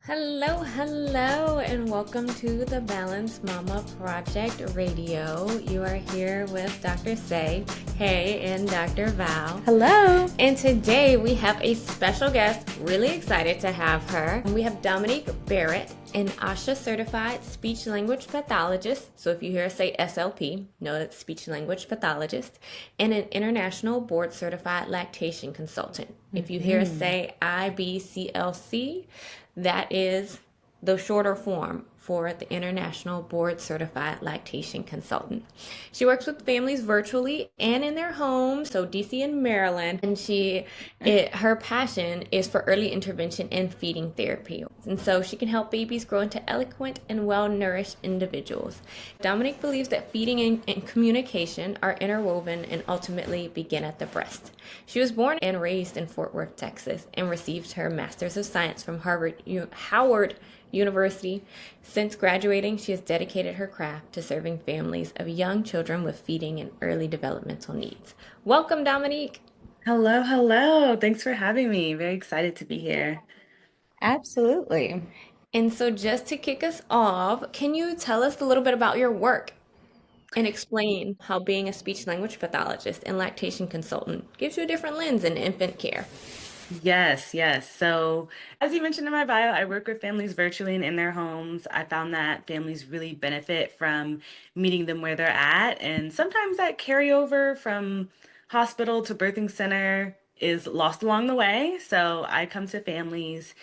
Hello, hello, and welcome to the Balanced Mama Project Radio. You are here with Dr. Say, hey, and Dr. Val. Hello. And today we have a special guest, really excited to have her. We have Dominique Barrett, an ASHA-certified speech-language pathologist. So if you hear us say SLP, know that's speech-language pathologist, and an international board-certified lactation consultant. If you hear us say IBCLC, that is the shorter form for the International Board Certified Lactation Consultant. She works with families virtually and in their homes, so DC and Maryland, and her passion is for early intervention and feeding therapy. And so she can help babies grow into eloquent and well-nourished individuals. Dominique believes that feeding and communication are interwoven and ultimately begin at the breast. She was born and raised in Fort Worth, Texas, and received her Master's of Science from Howard University. Since graduating, she has dedicated her craft to serving families of young children with feeding and early developmental needs. Welcome, Dominique. Hello, hello. Thanks for having me. Very excited to be here. Absolutely. And so just to kick us off, can you tell us a little bit about your work and explain how being a speech language pathologist and lactation consultant gives you a different lens in infant care? Yes, yes. So, as you mentioned in my bio, I work with families virtually and in their homes. I found that families really benefit from meeting them where they're at, and sometimes that carryover from hospital to birthing center is lost along the way. So, I come to families.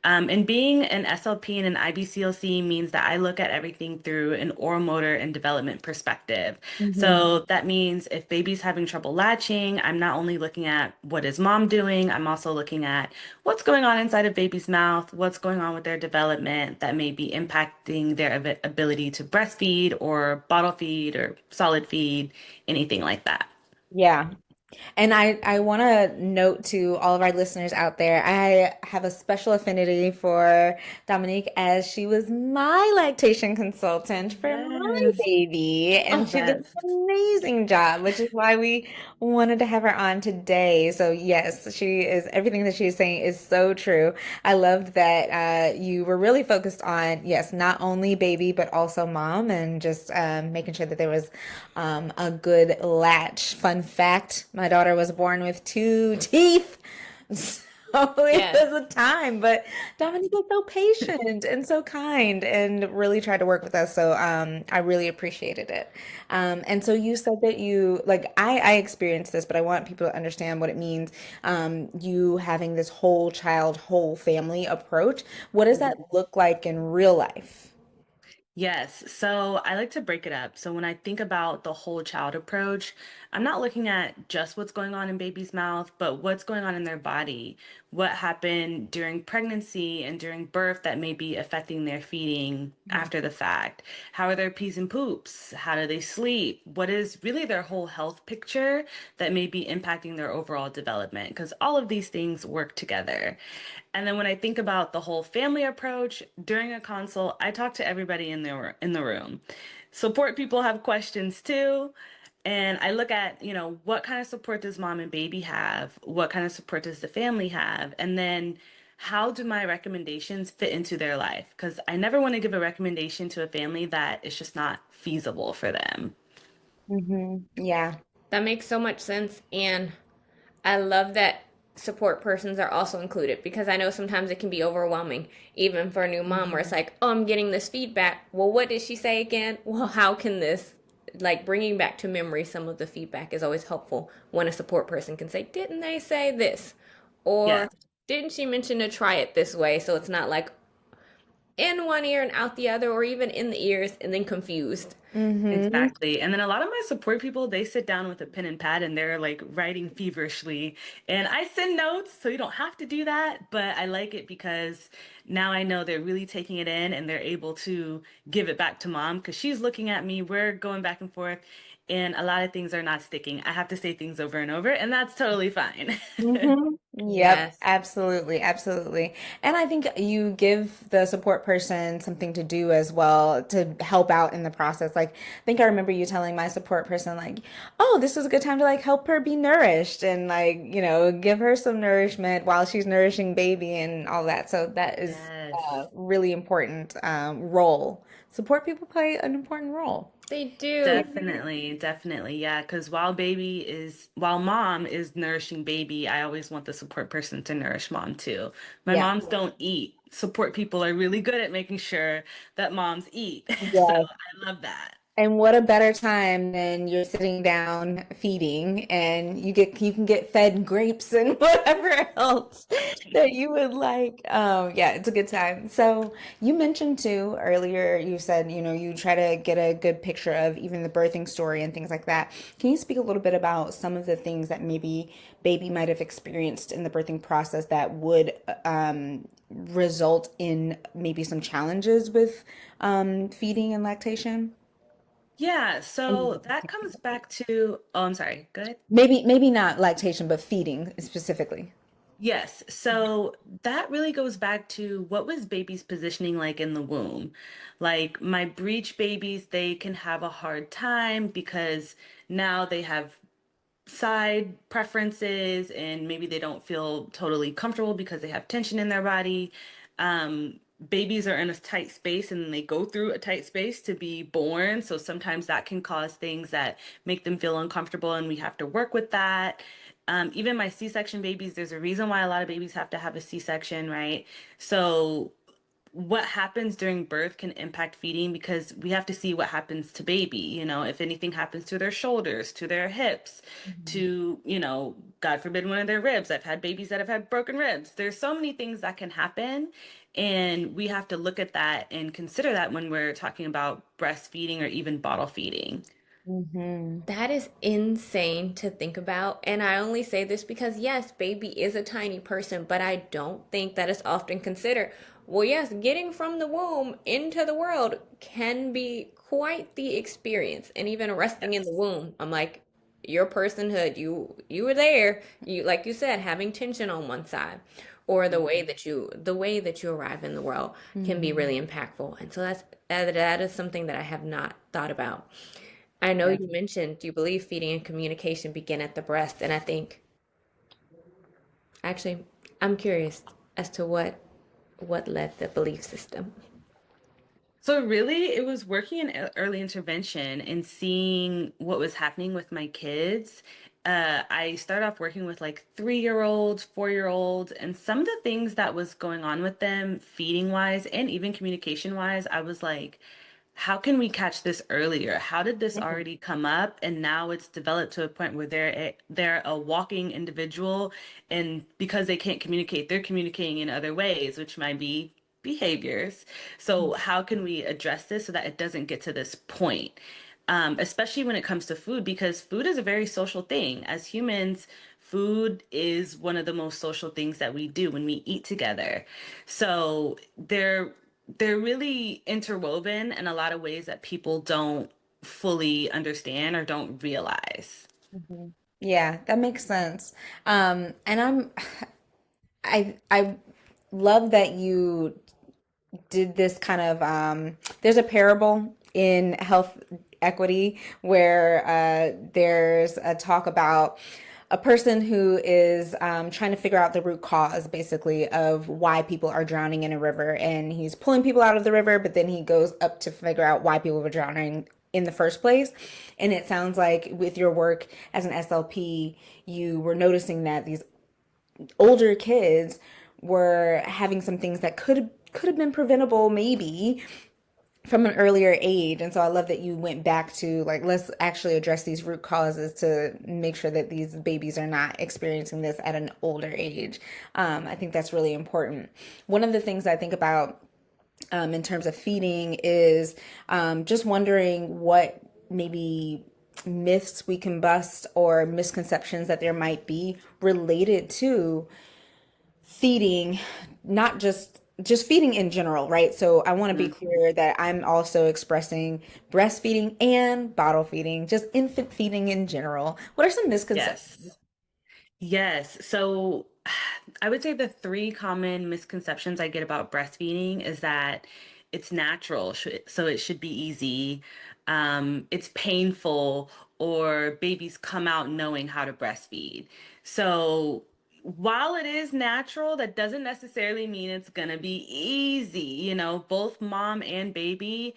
And being an SLP and an IBCLC means that I look at everything through an oral motor and development perspective. So that means if baby's having trouble latching, I'm not only looking at what is mom doing, I'm also looking at what's going on inside of baby's mouth, what's going on with their development that may be impacting their ability to breastfeed or bottle feed or solid feed, anything like that. Yeah. And I want to note to all of our listeners out there, I have a special affinity for Dominique as she was my lactation consultant for my Yes. baby, Oh, and she did best. an amazing job, which is why we wanted to have her on today. So yes, she is everything that she is saying is so true. I loved that you were really focused on, yes, not only baby but also mom, and just making sure that there was a good latch. Fun fact, my daughter was born with two teeth. So it Yes. was a time, but Dominique was so patient and so kind and really tried to work with us. So I really appreciated it. And so you said that you, like, I experienced this, but I want people to understand what it means. You having this whole child, whole family approach. What does that look like in real life? Yes, so I like to break it up. So when I think about the whole child approach, I'm not looking at just what's going on in baby's mouth, but what's going on in their body. What happened during pregnancy and during birth that may be affecting their feeding after the fact. How are their pees and poops? How do they sleep? What is really their whole health picture that may be impacting their overall development? Because all of these things work together. And then when I think about the whole family approach during a consult, I talk to everybody in the room. Support people have questions too. And I look at, what kind of support does mom and baby have? What kind of support does the family have? And then how do my recommendations fit into their life? Because I never want to give a recommendation to a family that is just not feasible for them. Yeah. That makes so much sense. And I love that support persons are also included because I know sometimes it can be overwhelming, even for a new mom, where it's like, oh, I'm getting this feedback. Well, what did she say again? Well, how can this, like, bringing back to memory some of the feedback is always helpful when a support person can say, didn't they say this? Yeah. Or didn't she mention to try it this way? So it's not like in one ear and out the other, or even in the ears and then confused. Hmm. Exactly. And then a lot of my support people, they sit down with a pen and pad and they're like writing feverishly. And I send notes, so you don't have to do that, but I like it because now I know they're really taking it in and they're able to give it back to mom because she's looking at me. We're going back and forth, and a lot of things are not sticking. I have to say things over and over, and that's totally fine. Yep, Yes. absolutely, absolutely. And I think you give the support person something to do as well to help out in the process. Like, I think I remember you telling my support person, like, oh, this is a good time to like help her be nourished and like, give her some nourishment while she's nourishing baby and all that. So that is a Yes. really important role. Support people play an important role. They do. Definitely, definitely. Yeah, because while mom is nourishing baby, I always want the support person to nourish mom too. My Yeah. moms don't eat. Support people are really good at making sure that moms eat. So Yeah. I love that. And what a better time than you're sitting down feeding and you can get fed grapes and whatever else that you would like. Yeah, it's a good time. So you mentioned too earlier, you said, you try to get a good picture of even the birthing story and things like that. Can you speak a little bit about some of the things that maybe baby might have experienced in the birthing process that would result in maybe some challenges with feeding and lactation? Yeah, And so that comes back to, oh, I'm sorry. Good. maybe not lactation, but feeding specifically. Yes, so that really goes back to what was baby's positioning like in the womb. Like my breech babies, they can have a hard time because now they have side preferences and maybe they don't feel totally comfortable because they have tension in their body. Um, Babies are in a tight space and they go through a tight space to be born. So sometimes that can cause things that make them feel uncomfortable and we have to work with that. Even my C-section babies, there's a reason why a lot of babies have to have a C-section, right? So what happens during birth can impact feeding because we have to see what happens to baby, if anything happens to their shoulders, to their hips, Mhm. to, God forbid, one of their ribs. I've had babies that have had broken ribs. There's so many things that can happen. And we have to look at that and consider that when we're talking about breastfeeding or even bottle feeding. Mhm. That is insane to think about. And I only say this because, yes, baby is a tiny person, but I don't think that is often considered. Well, yes, getting from the womb into the world can be quite the experience. And even resting in the Yes. womb, I'm like, your personhood, you were there. You, like you said, having tension on one side. Or the way that you arrive in the world can be Mhm. really impactful. And so that is something that I have not thought about. I know Yeah. you mentioned you believe feeding and communication begin at the breast, and I think actually I'm curious as to what led the belief system. So really, it was working in early intervention and seeing what was happening with my kids. I started off working with like 3-year-olds, 4-year-olds, and some of the things that was going on with them, feeding wise and even communication wise, I was like, how can we catch this earlier? How did this Mhm. already come up? And now it's developed to a point where they're a walking individual, and because they can't communicate, they're communicating in other ways, which might be behaviors. So how can we address this so that it doesn't get to this point? Especially when it comes to food, because food is a very social thing. As humans, food is one of the most social things that we do when we eat together. So they're really interwoven in a lot of ways that people don't fully understand or don't realize. Mhm. Yeah, that makes sense. And I love that you did this kind of there's a parable in health equity where there's a talk about a person who is trying to figure out the root cause basically of why people are drowning in a river, and he's pulling people out of the river, but then he goes up to figure out why people were drowning in the first place. And it sounds like with your work as an SLP, you were noticing that these older kids were having some things that could have been preventable maybe from an earlier age. And so I love that you went back to like, let's actually address these root causes to make sure that these babies are not experiencing this at an older age. I think that's really important. One of the things I think about in terms of feeding is just wondering what maybe myths we can bust or misconceptions that there might be related to feeding, not just feeding in general, right? So I want to be Mhm. clear that I'm also expressing breastfeeding and bottle feeding, just infant feeding in general. What are some misconceptions? Yes. Yes. So I would say the three common misconceptions I get about breastfeeding is that it's natural, so it should be easy. It's painful, or babies come out knowing how to breastfeed. So while it is natural, that doesn't necessarily mean it's gonna be easy. Both mom and baby,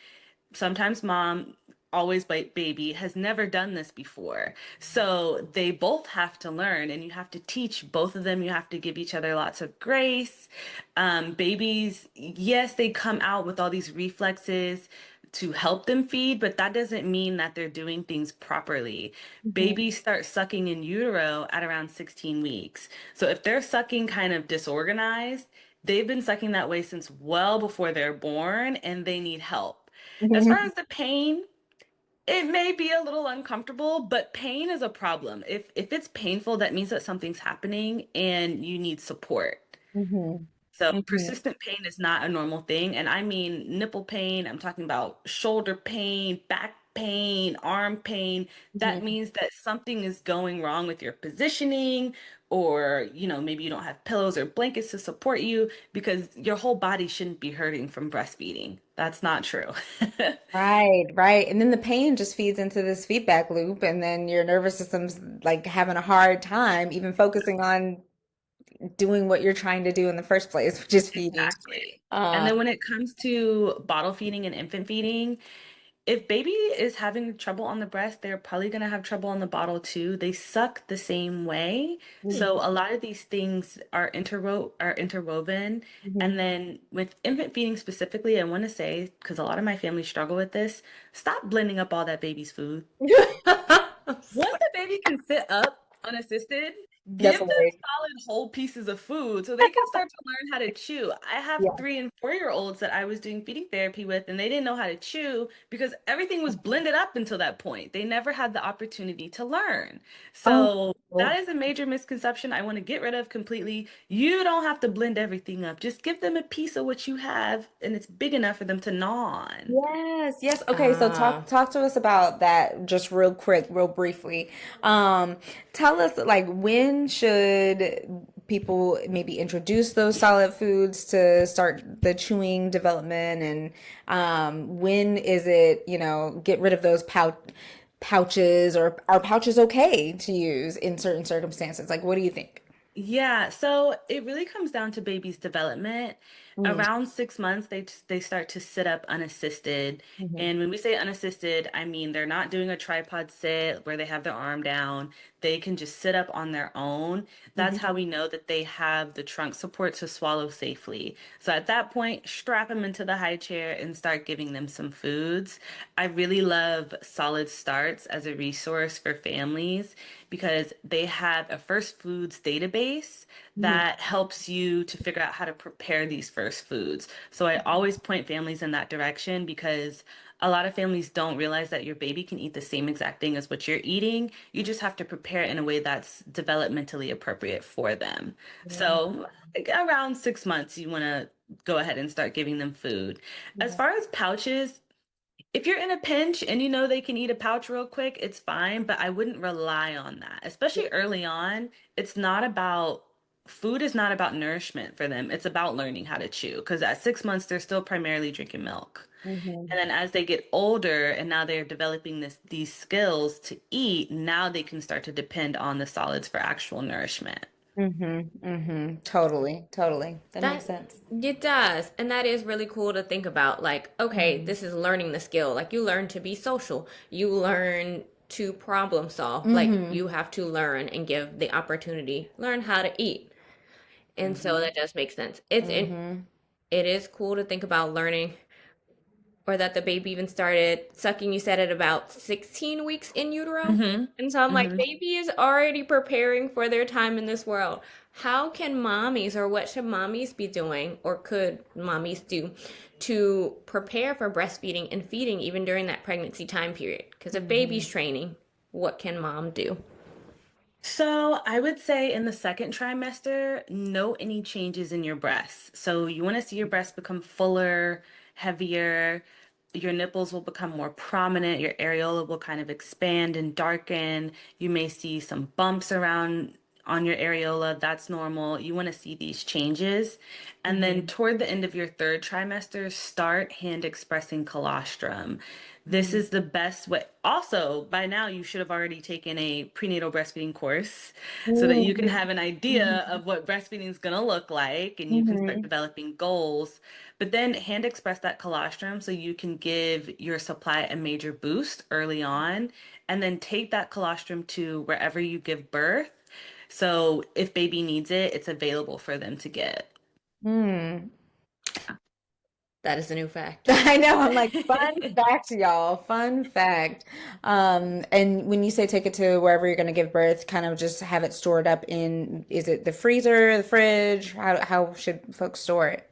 sometimes mom, always baby, has never done this before. So they both have to learn, and you have to teach both of them. You have to give each other lots of grace. Babies, yes, they come out with all these reflexes to help them feed, but that doesn't mean that they're doing things properly. Mhm. Babies start sucking in utero at around 16 weeks. So if they're sucking kind of disorganized, they've been sucking that way since well before they're born, and they need help. As far as the pain, it may be a little uncomfortable, but pain is a problem. If it's painful, that means that something's happening and you need support. Mhm. So Mhm. persistent pain is not a normal thing. And I mean nipple pain, I'm talking about shoulder pain, back pain, arm pain. That Mhm. means that something is going wrong with your positioning, or, maybe you don't have pillows or blankets to support you, because your whole body shouldn't be hurting from breastfeeding. That's not true. Right, right. And then the pain just feeds into this feedback loop, and then your nervous system's like having a hard time even focusing on doing what you're trying to do in the first place, which is feeding. Exactly. And Uh, then when it comes to bottle feeding and infant feeding, if baby is having trouble on the breast, they're probably going to have trouble on the bottle too. They suck the same way. So mhm, a lot of these things are interwoven. mhm. And then with infant feeding specifically, I want to say, because a lot of my family struggle with this, stop blending up all that baby's food. Once the baby can sit up unassisted, That's give them hilarious. solid whole pieces of food so they can start to learn how to chew. I have Yeah. 3 and 4-year-olds that I was doing feeding therapy with, and they didn't know how to chew because everything was blended up until that point. They never had the opportunity to learn. Oh, So that is a major misconception I want to get rid of completely. You don't have to blend everything up. Just give them a piece of what you have, and it's big enough for them to gnaw on. yes, yes. Okay, so Ah. talk to us about that just real quick, real briefly. Um, Tell us like when should people maybe introduce those solid foods to start the chewing development, and when is it, get rid of those pouches, or are pouches okay to use in certain circumstances? Like, what do you think? Yeah, so it really comes down to baby's development. Mm, Around 6 months, they start to sit up unassisted. mhm, And when we say unassisted, I mean they're not doing a tripod sit where they have their arm down. They can just sit up on their own. That's mhm, how we know that they have the trunk support to swallow safely. So at that point, strap them into the high chair and start giving them some foods. I really love Solid Starts as a resource for families because they have a first foods database mhm, that helps you to figure out how to prepare these first foods. So I always point families in that direction because a lot of families don't realize that your baby can eat the same exact thing as what you're eating. You just have to prepare it in a way that's developmentally appropriate for them. yeah, So like, around 6 months, you want to go ahead and start giving them food. As yeah, far as pouches, if you're in a pinch and you know they can eat a pouch real quick, it's fine, but I wouldn't rely on that. Especially early on, it's not about food is not about nourishment for them. It's about learning how to chew because at 6 months they're still primarily drinking milk. mhm. And then as they get older and now they're developing these skills to eat, now they can start to depend on the solids for actual nourishment. Totally, totally. That makes That sense. it does. And that is really cool to think about. Like, okay, Mhm. this is learning the skill. Like you learn to be social. You learn to problem solve. Like Mhm. you have to learn and give the opportunity, learn how to eat. And so Hmm. that does make sense. Mhm. It is cool to think about learning, or that the baby even started sucking, you said, at about 16 weeks in utero. Hmm. And so I'm like, Hmm. baby is already preparing for their time in this world. How can mommies, or what should mommies be doing, or could mommies do to prepare for breastfeeding and feeding even during that pregnancy time period? Because if baby's Mhm. training, what can mom do? So I would say in the second trimester, note any changes in your breasts. So you want to see your breasts become fuller, heavier. Your nipples will become more prominent. Your areola will kind of expand and darken. You may see some bumps around on your areola, that's normal. You want to see these changes. And then Mhm. toward the end of your third trimester, start hand expressing colostrum. This Mhm. is the best way. Also, by now, you should have already taken a prenatal breastfeeding course so that you can Mhm. have an idea Mhm. of what breastfeeding is going to look like and you can start Mhm. developing goals. But then hand express that colostrum so you can give your supply a major boost early on and then take that colostrum to wherever you give birth. So if baby needs it, it's available for them to get. Mm. That is a new fact. I know. I'm like, fun fact, y'all. Fun fact. And when you say take it to wherever you're going to give birth, kind of just have it stored up in, is it the freezer, the fridge? How should folks store it?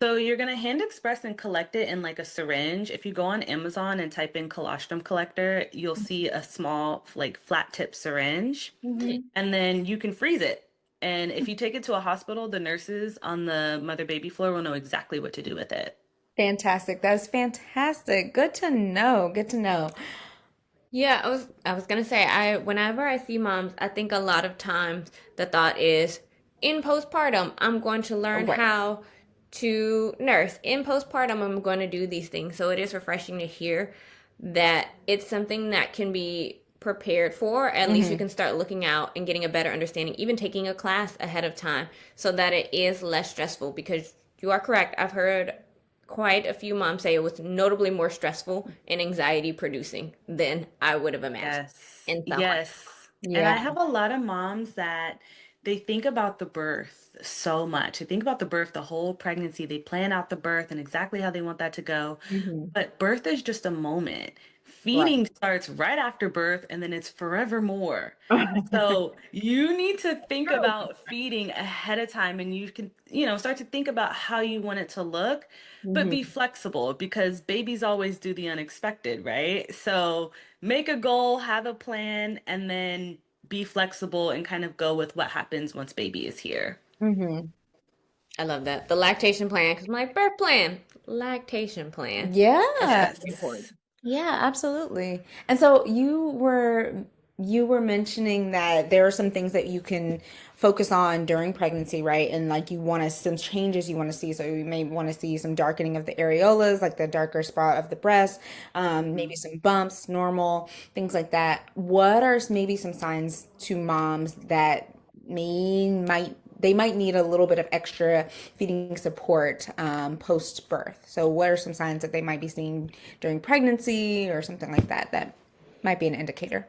So you're gonna hand express and collect it in like a syringe. If you go on Amazon and type in colostrum collector, you'll see a small like flat tip syringe, Mhm. and then you can freeze it. And if you take it to a hospital, the nurses on the mother baby floor will know exactly what to do with it. Fantastic. That's fantastic. Good to know. Good to know. Yeah, I was gonna say whenever I see moms, I think a lot of times the thought is in postpartum, I'm going to learn Right. how to nurse. In postpartum, I'm going to do these things. So it is refreshing to hear that it's something that can be prepared for. At least you Hmm. can start looking out and getting a better understanding, even taking a class ahead of time so that it is less stressful because you are correct. I've heard quite a few moms say it was notably more stressful and anxiety producing than I would have imagined Yes, and thought. yes. And Yeah. I have a lot of moms that they think about the birth so much. They think about the birth, the whole pregnancy. They plan out the birth and exactly how they want that to go. Hmm. But birth is just a moment. Right. Feeding starts right after birth and then it's forevermore. So you need to think True. about feeding ahead of time and you can, start to think about how you want it to look, but be Hmm. flexible because babies always do the unexpected, right? So make a goal, have a plan, and then be flexible and kind of go with what happens once baby is here. Hmm. I love that. The lactation plan, because my birth plan, lactation plan. That's Yeah. very important. Yeah, absolutely. And so you were mentioning that there are some things that you can focus on during pregnancy, right? And like you want to some changes you want to see. So you may want to see some darkening of the areolas, like the darker spot of the breast, maybe Mhm. some bumps, normal, things like that. What are maybe some signs to moms that they might need a little bit of extra feeding support post birth? So, what are some signs that they might be seeing during pregnancy or something like that that might be an indicator?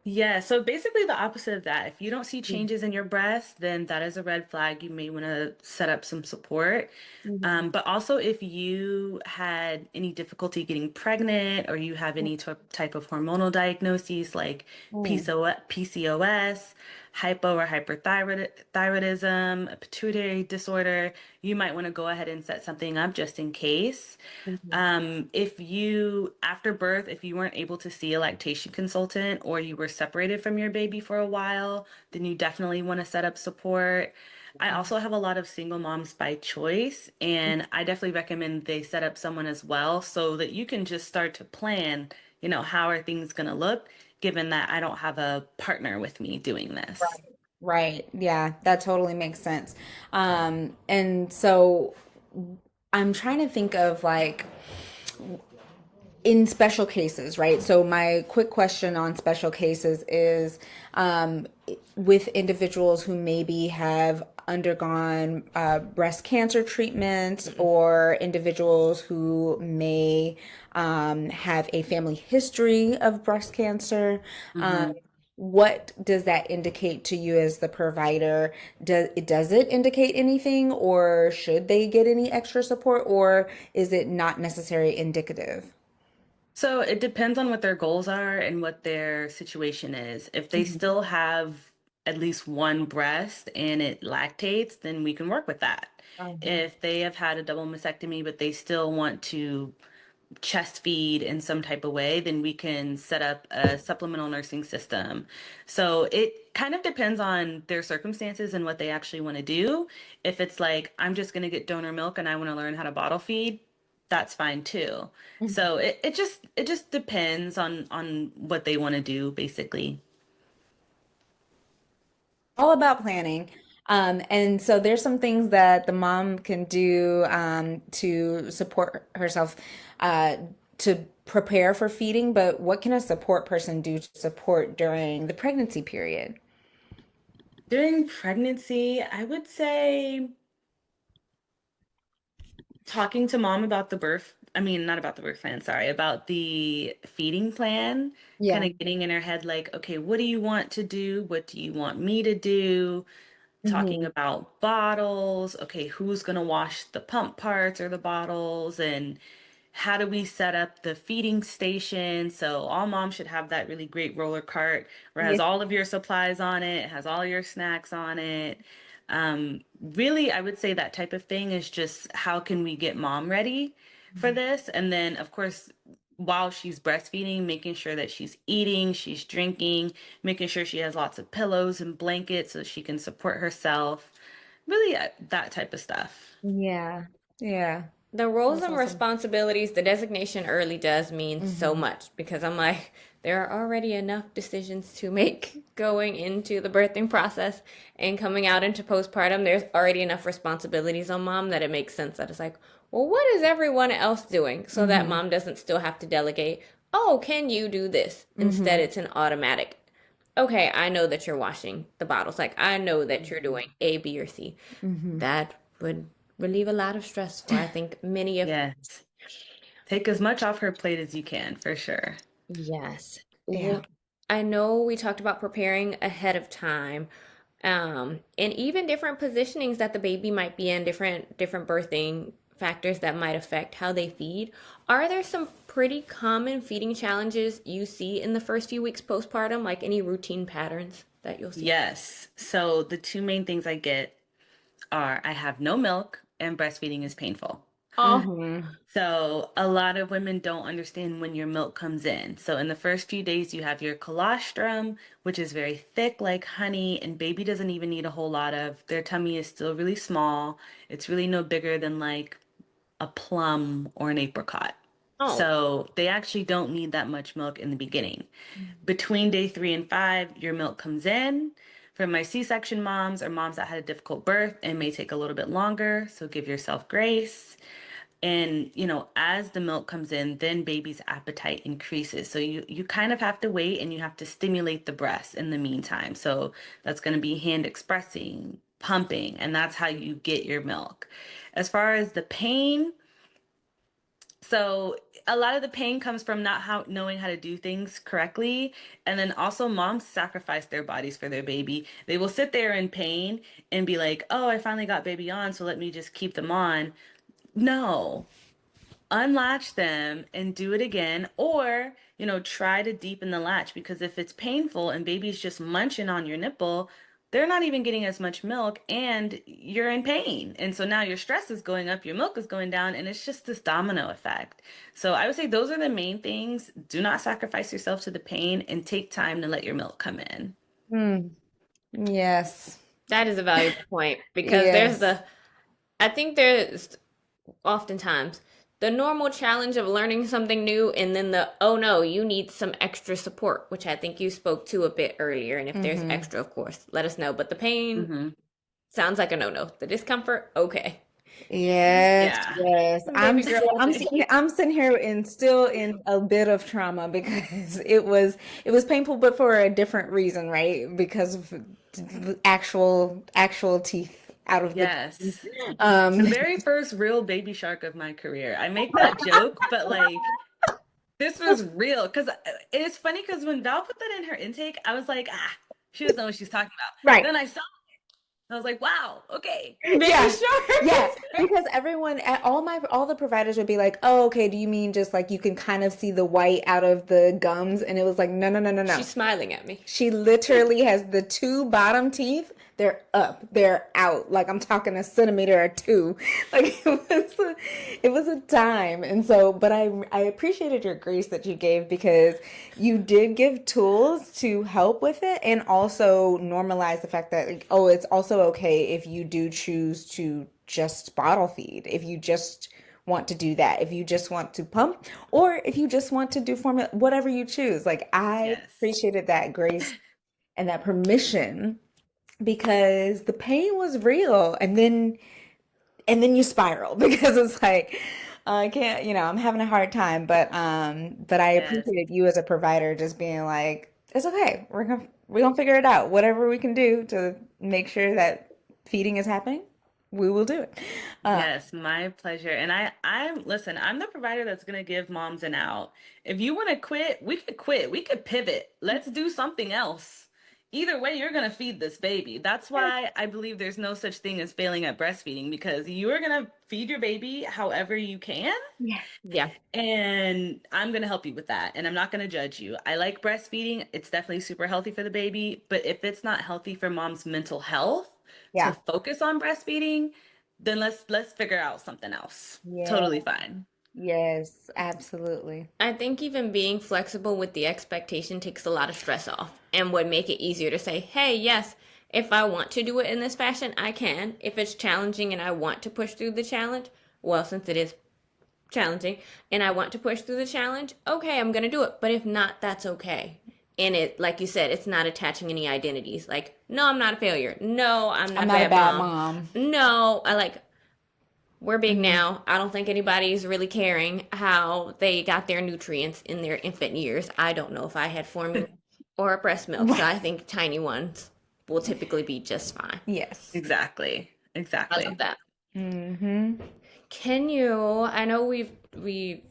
Yeah, so basically the opposite of that. If you don't see changes in your breast, then that is a red flag. You may want to set up some support. Mm-hmm. But also, if you had any difficulty getting pregnant or you have any type of hormonal diagnoses like PCOS, hypo or hyperthyroidism, a pituitary disorder, you might want to go ahead and set something up just in case. If you, after birth, if you weren't able to see a lactation consultant or you were separated from your baby for a while, then you definitely want to set up support. I also have a lot of single moms by choice, and I definitely recommend they set up someone as well so that you can just start to plan, how are things going to look, given that I don't have a partner with me doing this. Right. Yeah, that totally makes sense. And so I'm trying to think of like in special cases, right? So my quick question on special cases is with individuals who maybe have undergone breast cancer treatments or individuals who may have a family history of breast cancer. Mm-hmm. What does that indicate to you as the provider? Does it indicate anything, or should they get any extra support, or is it not necessarily indicative? So it depends on what their goals are and what their situation is. If they Mhm. still have at least one breast and it lactates, then we can work with that. Uh-huh. If they have had a double mastectomy, but they still want to chest feed in some type of way, then we can set up a supplemental nursing system. So it kind of depends on their circumstances and what they actually want to do. If it's like, I'm just going to get donor milk and I want to learn how to bottle feed, that's fine too. So it just depends on what they want to do basically. all about planning. And so there's some things that the mom can do to support herself to prepare for feeding, but what can a support person do to support during the pregnancy period? During pregnancy, I would say talking to mom about the birth, I mean, not about the birth plan, sorry, about the feeding plan, kind Yeah. of getting in her head like, okay, what do you want to do? What do you want me to do? Talking Hmm. about bottles. Okay, who's going to wash the pump parts or the bottles? And how do we set up the feeding station? So all moms should have that really great roller cart where it has Yeah. all of your supplies on it, it has all your snacks on it. Really, I would say that type of thing is just how can we get mom ready for this? And then, of course, while she's breastfeeding, making sure that she's eating, she's drinking, making sure she has lots of pillows and blankets so she can support herself. Really, that type of stuff. Yeah. Yeah. The roles That's and awesome. responsibilities, the designation early does mean so Hmm. much because I'm like, there are already enough decisions to make going into the birthing process and coming out into postpartum. There's already enough responsibilities on mom that it makes sense that it's like, well, what is everyone else doing so that Hmm. mom doesn't still have to delegate? Oh, can you do this? Instead, Hmm. it's an automatic. Okay, I know that you're washing the bottles. Like, I know that you're doing A, B, or C. Hmm. That would relieve a lot of stress for, I think, many of. Yes. Take as much off her plate as you can, for sure. Yes. Yeah. Well, I know we talked about preparing ahead of time, and even different positionings that the baby might be in, different birthing factors that might affect how they feed. Are there some pretty common feeding challenges you see in the first few weeks postpartum, like any routine patterns that you'll see? Yes. So the two main things I get are I have no milk and breastfeeding is painful. Oh, Hmm. So a lot of women don't understand when your milk comes in. So in the first few days, you have your colostrum, which is very thick like honey, and baby doesn't even need a whole lot of. Their tummy is still really small. It's really no bigger than like a plum or an apricot. oh, So they actually don't need that much milk in the beginning. Between day 3 and 5, your milk comes in. For my C-section moms or moms that had a difficult birth, it may take a little bit longer, so give yourself grace. And, as the milk comes in, then baby's appetite increases. So you kind of have to wait and you have to stimulate the breast in the meantime. So that's going to be hand expressing, pumping, and that's how you get your milk. As far as the pain, so a lot of the pain comes from not knowing how to do things correctly. And then also moms sacrifice their bodies for their baby. They will sit there in pain and be like, "Oh, I finally got baby on, so let me just keep them on." No, unlatch them and do it again, or try to deepen the latch, because if it's painful and baby's just munching on your nipple, they're not even getting as much milk and you're in pain, and so now your stress is going up, your milk is going down, and it's just this domino effect. So I would say those are the main things. Do not sacrifice yourself to the pain and take time to let your milk come in. Mm. Yes. that is a valuable point because Yes. I think there's oftentimes the normal challenge of learning something new and then the oh no you need some extra support, which I think you spoke to a bit earlier, and if there's Hmm. extra of course let us know, but the pain Hmm. sounds like a no-no, the discomfort okay. Yes, Yeah. yes. Baby girl all day. I'm sitting here and still in a bit of trauma because it was painful, but for a different reason, right? Because of the actual teeth out of the tummy. Yes. The Um, very first real baby shark of my career. I make that joke, but like this was real. Because it's funny because when Val put that in her intake, I was like, she doesn't know what she's talking about. right. Then I saw it, and I was like, wow, okay. Baby Yeah. Yeah, shark. because all the providers would be like, "Oh, okay, do you mean just like you can kind of see the white out of the gums?" And it was like, "No, no, no, no, no." She's smiling at me. She literally has the two bottom teeth. They're up. They're out. Like I'm talking a centimeter or two. Like it was a time. And so, but I appreciated your grace that you gave because you did give tools to help with it and also normalize the fact that like, oh, it's also okay if you do choose to just bottle feed. If you just want to do that, if you just want to pump, or if you just want to do formula, whatever you choose. Like I Yes. appreciated that grace and that permission because the pain was real. And then you spiral because it's like I can't, I'm having a hard time, but I Yes. appreciated you as a provider just being like, it's okay. We're gonna figure it out. Whatever we can do to make sure that feeding is happening, we will do it. Uh, Yes, my pleasure. And listen, I'm the provider that's going to give moms an out. If you want to quit, we could quit. We could pivot. Let's do something else. Either way, you're going to feed this baby. That's why I believe there's no such thing as failing at breastfeeding because you're going to feed your baby however you can. yeah. Yeah. And I'm going to help you with that. And I'm not going to judge you. I like breastfeeding. It's definitely super healthy for the baby. But if it's not healthy for mom's mental health to Yeah. focus on breastfeeding, then let's figure out something else. Yeah. Totally fine. Yes, absolutely. I think even being flexible with the expectation takes a lot of stress off and would make it easier to say, hey, yes, if I want to do it in this fashion, I can. If it's challenging and I want to push through the challenge, well, since it is challenging and I want to push through the challenge, okay, I'm going to do it. But if not, that's okay. And it, like you said, it's not attaching any identities. Like, no, I'm not a failure. No, I'm not I'm a not a bad bad mom. mom. No, I like, we're big Mhm. now. I don't think anybody's really caring how they got their nutrients in their infant years. I don't know if I had formula or breast milk, so I think tiny ones will typically be just fine. Yes. Exactly. I love Exactly. that. Hmm. Can you, I know we've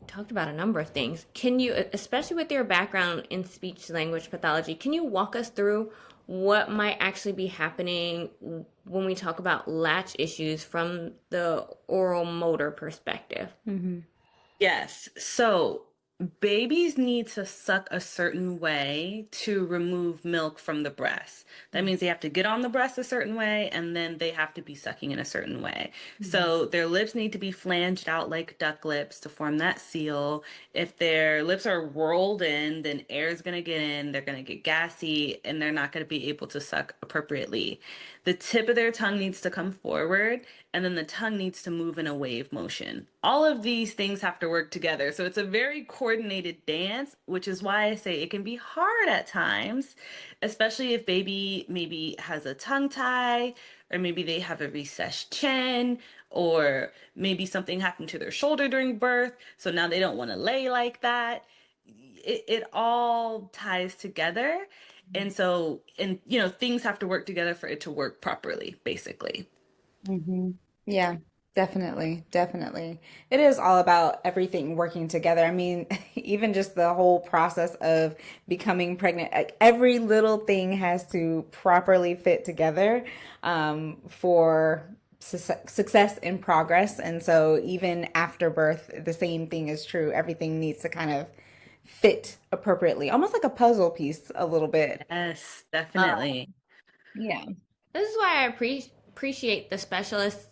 talked about a number of things. Can you, especially with your background in speech language pathology, can you walk us through what might actually be happening when we talk about latch issues from the oral motor perspective? Hmm. Yes. So babies need to suck a certain way to remove milk from the breast. That means they have to get on the breast a certain way and then they have to be sucking in a certain way. So their lips need to be flanged out like duck lips to form that seal. If their lips are rolled in, then air is going to get in, they're going to get gassy, and they're not going to be able to suck appropriately. The tip of their tongue needs to come forward and then the tongue needs to move in a wave motion. All of these things have to work together. So it's a very coordinated dance, which is why I say it can be hard at times, especially if baby maybe has a tongue tie, or maybe they have a recessed chin, or maybe something happened to their shoulder during birth. So now they don't want to lay like that. It all ties together. And so, things have to work together for it to work properly, basically. Hmm. Yeah, definitely, definitely. It is all about everything working together. I mean, even just the whole process of becoming pregnant, like every little thing has to properly fit together for success and progress. And so even after birth, the same thing is true. Everything needs to kind of fit appropriately, almost like a puzzle piece a little bit. Yes, Uh, definitely. yeah. This is why I appreciate the specialists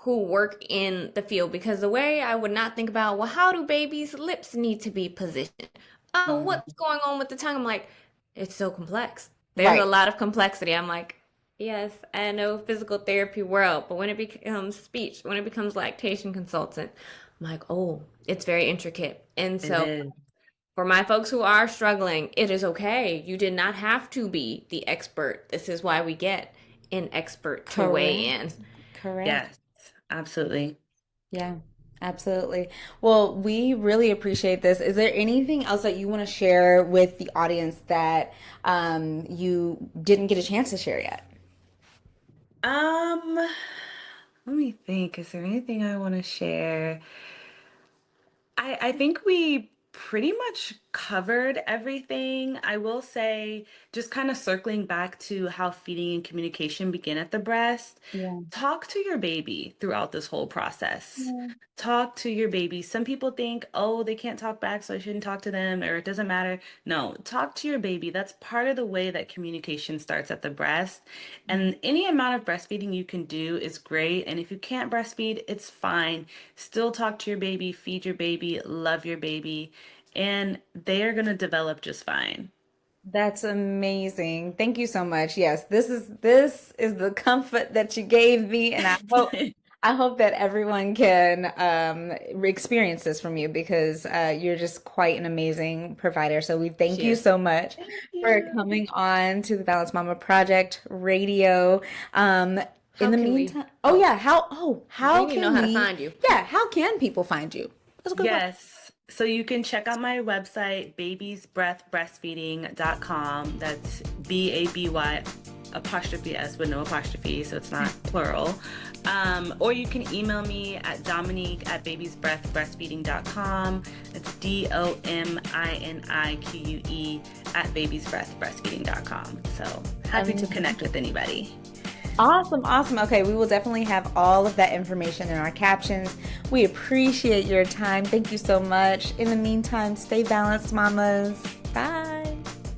who work in the field because the way I would not think about, well, how do babies' lips need to be positioned? Oh, what's Mhm. going on with the tongue? I'm like, it's so complex. There's a Right. lot of complexity. I'm like, yes, I know physical therapy world, but when it becomes speech, when it becomes lactation consultant, I'm like, oh, it's very intricate. And It so is. for my folks who are struggling, it is okay. You did not have to be the expert. This is why we get an expert to weigh in. Correct. Correct. Yes, absolutely. Yeah, absolutely. Well, we really appreciate this. Is there anything else that you want to share with the audience that you didn't get a chance to share yet? Um, let me think. Is there anything I want to share? I think we pretty much covered everything. I will say, just kind of circling back to how feeding and communication begin at the breast, Yeah. talk to your baby throughout this whole process. Yeah. Talk to your baby. Some people think, oh, they can't talk back, so I shouldn't talk to them, or it doesn't matter. No, talk to your baby. That's part of the way that communication starts at the breast. And any amount of breastfeeding you can do is great. And if you can't breastfeed, it's fine. Still talk to your baby, feed your baby, love your baby, and they are going to develop just fine. That's amazing. Thank you so much. Yes, this is the comfort that you gave me, and I hope that everyone can experience this from you because you're just quite an amazing provider. So we thank you Cheers. so much Thank for you. coming on to the Balanced Mama Project Radio. Um, in How the can we? meantime, oh Oh, yeah, we how need to know can how to we? find you. Yeah, how can people find you? That's a good question. Yes. So you can check out my website, babiesbreathbreastfeeding.com. That's BABY apostrophe S with no apostrophe, so it's not plural. Or you can email me at Dominique at babiesbreathbreastfeeding.com. It's DOMINIQUE at babiesbreathbreastfeeding.com. So happy to connect with anybody. Awesome, awesome. Okay, we will definitely have all of that information in our captions. We appreciate your time. Thank you so much. In the meantime, stay balanced, mamas. Bye.